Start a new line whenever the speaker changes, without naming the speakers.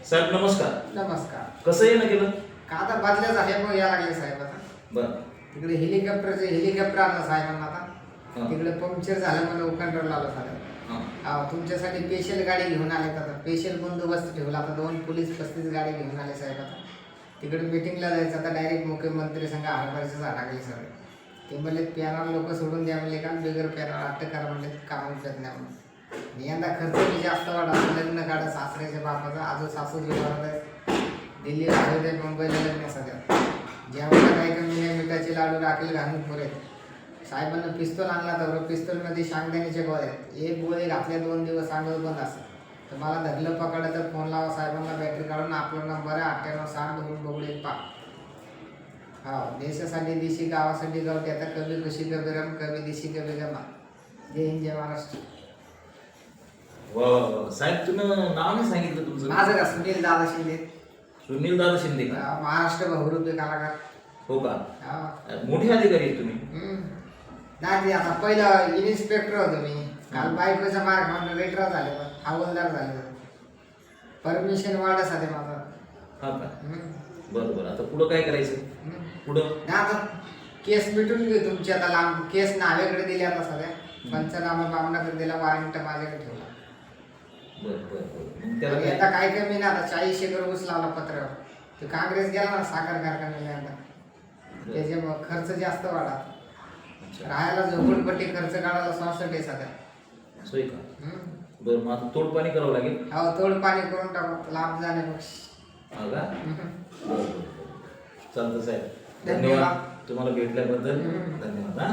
साहेब नमस्कार.
नमस्कार.
कसं येणं केलं?
का आता बदल्या झाल्या मग या लागले साहेब आता.
बरं.
तिकडे हेलिकॉप्टर आलं साहेबांना आता. तिकडे पंक्चर झालं म्हणून उकंडरला आलं साहेब. तुमच्यासाठी स्पेशल गाडी घेऊन आले आता. स्पेशल बंदोबस्त ठेवला आता. 2 पोलीस 35 गाडी घेऊन आले साहेब आता. तिकडे मीटिंगला जायचं आता. डायरेक्ट मुख्यमंत्री संघ हरभऱ्याचं झाडाखाली सगळे. ते म्हणले पॅनर लोक सोडून द्या म्हणले का बिगर पॅनर अटक करा म्हणले काम उपयोग नाही म्हणून. यंदा खर्च बी जास्त वाढा. लग्न काढा सासऱ्याच्या बापाचा. आजो सासू जीवावर आहे. दिल्लीला आहे मुंबईला लग्न सध्या. जेवणाला काही कमी नाही. मिठाचे लाडू राखेल घालून पुरे. साहेबांना पिस्तूल आणला तर पिस्तूलमध्ये शांगदाण्याचे गोळे आहेत. एक गोळे घातले 2 दिवस अंगावर बंद असतं. तर मला धरलं पकडलं तर फोन लावा साहेबांना. बॅटरी काढून आपला नंबर आहे 98 60 बघून एक पाक. देशासाठी दिशी गावासाठी गाव आता कवी खुशी कवी रम कवी दिशी कवी गमा. जय हिंद जय महाराष्ट्र.
वा साहेब तुम्ही नाव नाही सांगितलं तुमचं?
माझं का सुनील दादा शिंदे.
सुनील दादा शिंदे का?
महाराष्ट्र बहुरूपी कलाकार.
हो का? मोठे अधिकारी आहेत तुम्ही?
नाही आता पहिलं इन्स्पेक्टर होतो मी. काल बायकोचा मार्ग म्हणून वेटरा झाले पण हवालदार झाले. परमिशन वाढत आहे माझा.
हा का? बरोबर. आता पुढं काय करायचं? पुढं
नाही आता केस मिटून घेऊ तुमची. आता लांब केस नावेकडे दिली आता सध्या. पंचनामा बामणाकडे दिला. वॉरंट माझ्याकडे ठेवला.
बरं.
आता काय कमी ना. आता 40 एकर ऊस लावला पत्रावर. ते काँग्रेस गेला ना साखर कारखान्याला. आता त्याच्यामुळे खर्च जास्त वाढा. राहायला झोपडपट्टी खर्च काढायला 66 आहे सध्या.
सोय का? बरं. मग आता तोडपाणी करावं लागेल.
हो तोड पाणी करून टाकू. लाभ जाणे
हा का? चालतं साहेब. धन्यवाद. तुम्हाला भेटल्याबद्दल धन्यवाद. हा.